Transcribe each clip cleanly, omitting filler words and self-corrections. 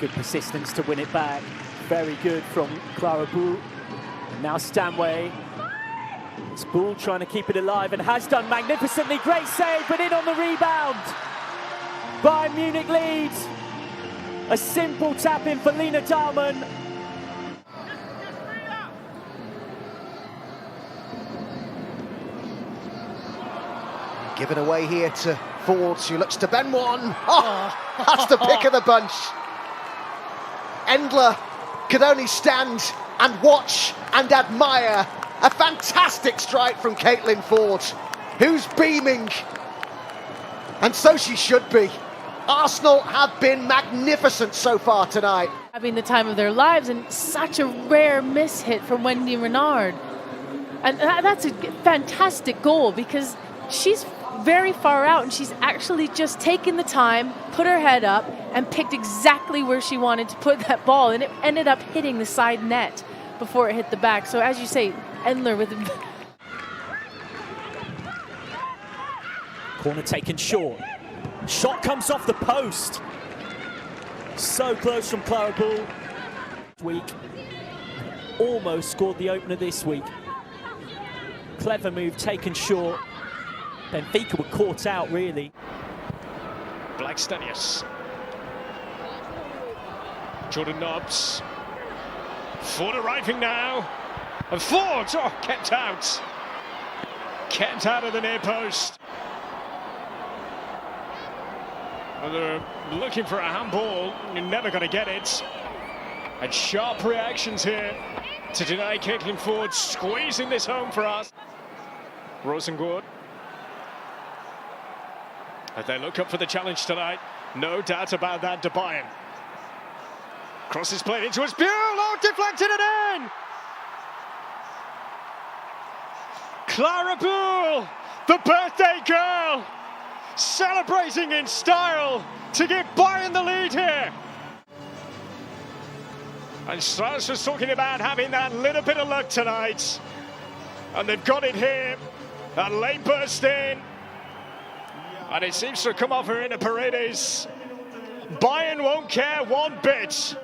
good persistence to win it back. Very good from Klara Bühl. Now Stanway. It's Bühl trying to keep it alive and has done magnificently. Great save, but in on the rebound. Bayern Munich leads. A simple tap in for Lena Dahlmann. Given away here to Foord, who looks to bend one. Oh, that's the pick of the bunch. Endler could only stand and watch and admire a fantastic strike from Caitlin Foord, who's beaming, and so she should be. Arsenal have been magnificent so far tonight. Having the time of their lives, and such a rare miss hit from Wendy Renard. And that's a fantastic goal, because she's very far out and she's actually just taken the time, put her head up and picked exactly where she wanted to put that ball, and it ended up hitting the side net before it hit the back. So as you say, Endler with corner taken short. Shot comes off the post. So close from Klara Bühl. Week. Almost scored the opener this week. Clever move taken short. Benfica were caught out, really. Blackstenius. Jordan Nobbs. Foord arriving now. And Foord, kept out. Kept out of the near post. And they're looking for a handball. You're never going to get it. And sharp reactions here to deny Caitlin Foord squeezing this home for us. Rosengård. As they look up for the challenge tonight, no doubt about that to Bayern. Crosses played into his Bühl, deflected it in! Klara Bühl, the birthday girl, celebrating in style to give Bayern the lead here. And Strauss was talking about having that little bit of luck tonight. And they've got it here. That late burst in. And it seems to come off her in a Paredes. Bayern won't care one bit.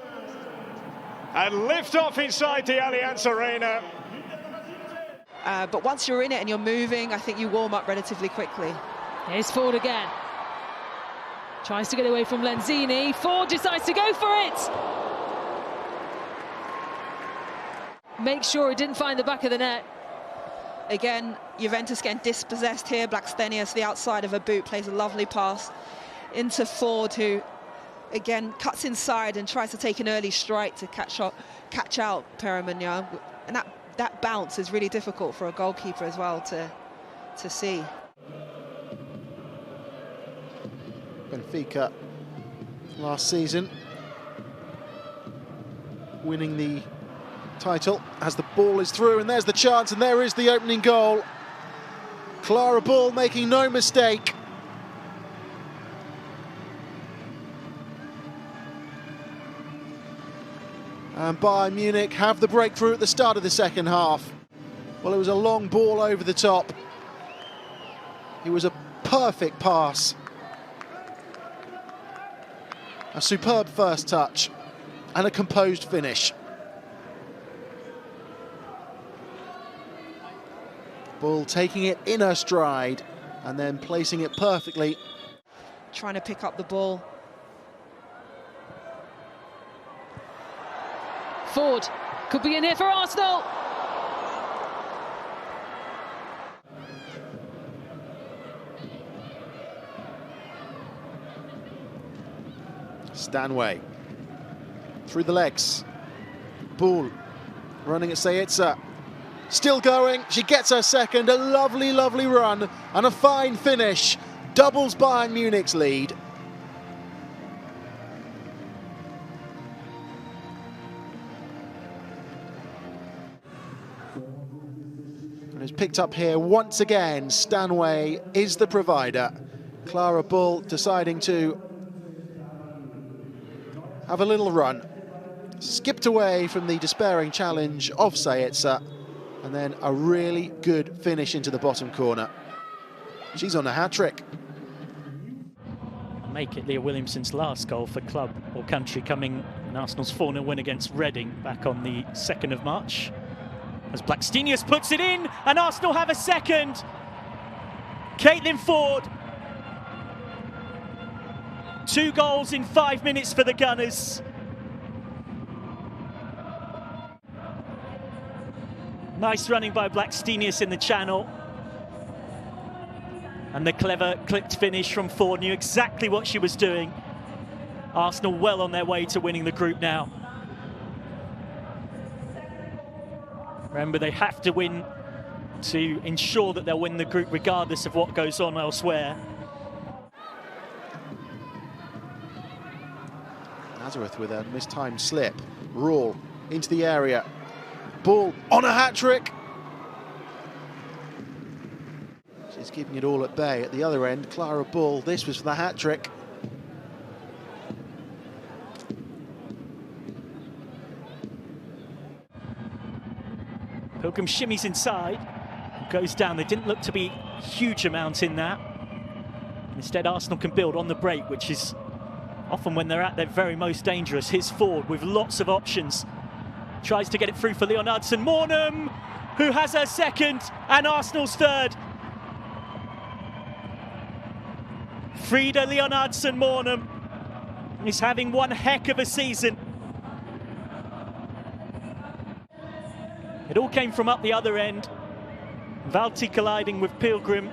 And lift off inside the Allianz Arena. But once you're in it and you're moving, I think you warm up relatively quickly. Here's Foord again. Tries to get away from Lenzini. Foord decides to go for it. Make sure he didn't find the back of the net. Again, Juventus getting dispossessed here. Blackstenius, the outside of her boot, plays a lovely pass into Foord, who again cuts inside and tries to take an early strike to catch out Peramignan. And that bounce is really difficult for a goalkeeper as well to see. Benfica last season winning the title as the ball is through, and there's the chance, and there is the opening goal. Klara Bühl making no mistake. And Bayern Munich have the breakthrough at the start of the second half. Well, it was a long ball over the top. It was a perfect pass. A superb first touch and a composed finish. Bühl taking it in her stride and then placing it perfectly. Trying to pick up the ball. Foord could be in here for Arsenal. Stanway through the legs. Bühl running at Sayitsa. Still going, she gets her second, a lovely, lovely run and a fine finish. Doubles Bayern Munich's lead. And it's picked up here once again. Stanway is the provider. Klara Bühl deciding to have a little run. Skipped away from the despairing challenge of Sayitsa. And then a really good finish into the bottom corner. She's on a hat-trick. Make it Leah Williamson's last goal for club, or Football Country coming in Arsenal's 4-0 win against Reading back on the 2nd of March. As Blackstenius puts it in, and Arsenal have a second. Caitlin Foord. 2 goals in 5 minutes for the Gunners. Nice running by Blackstenius in the channel. And the clever clipped finish from Foord, knew exactly what she was doing. Arsenal well on their way to winning the group now. Remember, they have to win to ensure that they'll win the group regardless of what goes on elsewhere. Nazareth with a mistimed slip. Rule into the area. Bull on a hat-trick. She's keeping it all at bay. At the other end, Klara Bühl. This was for the hat-trick. Pilgrim shimmies inside, goes down. There didn't look to be a huge amount in that. Instead, Arsenal can build on the break, which is often when they're at their very most dangerous. Here's Foord with lots of options. Tries to get it through for Leonardson-Mornham, who has her second and Arsenal's third. Frida Leonardson-Mornham is having one heck of a season. It all came from up the other end. Valti colliding with Pilgrim.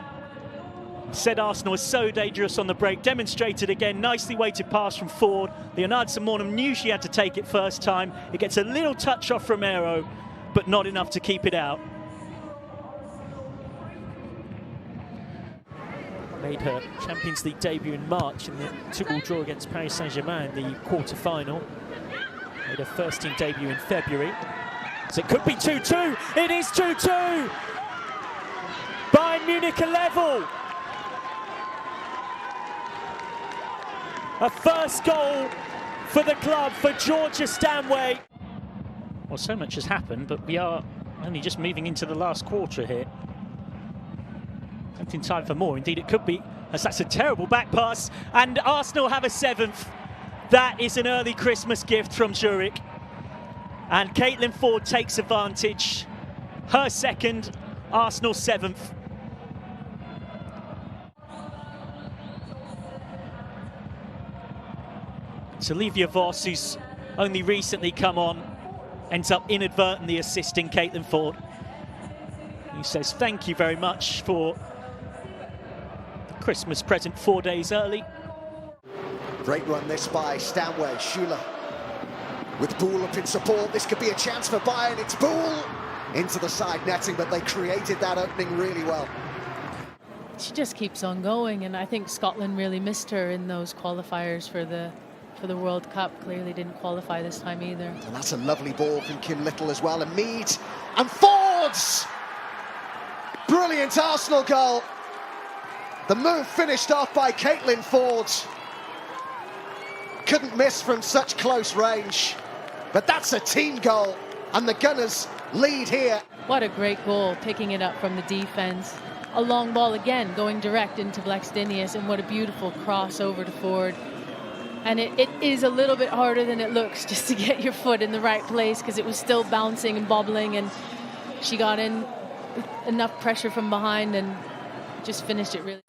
Said Arsenal is so dangerous on the break. Demonstrated again, nicely weighted pass from Foord. Leonardson-Mornham knew she had to take it first time. It gets a little touch off Romero, but not enough to keep it out. Made her Champions League debut in March in the 2-2 draw against Paris Saint-Germain in the quarter-final. Made her first team debut in February. So it could be 2-2. It is 2-2. Bayern Munich are level. A first goal for the club, for Georgia Stanway. Well, so much has happened, but we are only just moving into the last quarter here. In time for more. Indeed, it could be, as that's a terrible back pass, and Arsenal have a 7th. That is an early Christmas gift from Zurich. And Caitlin Foord takes advantage. Her 2nd, Arsenal 7th. It's Olivia Voss, who's only recently come on, ends up inadvertently assisting Caitlin Foord, who says thank you very much for the Christmas present 4 days early. Great run this by Stanway. Schuler with Bühl up in support. This could be a chance for Bayern. It's Bühl into the side netting, but they created that opening really well. She just keeps on going, and I think Scotland really missed her in those qualifiers for the World Cup. Clearly didn't qualify this time either. And that's a lovely ball from Kim Little as well. And Mead and Ford's brilliant Arsenal goal. The move finished off by Caitlin Foord. Couldn't miss from such close range. But that's a team goal, and the Gunners lead here. What a great goal, picking it up from the defense. A long ball again, going direct into Blackstenius, and what a beautiful cross over to Foord. And it is a little bit harder than it looks just to get your foot in the right place, because it was still bouncing and bobbling, and she got in enough pressure from behind and just finished it really.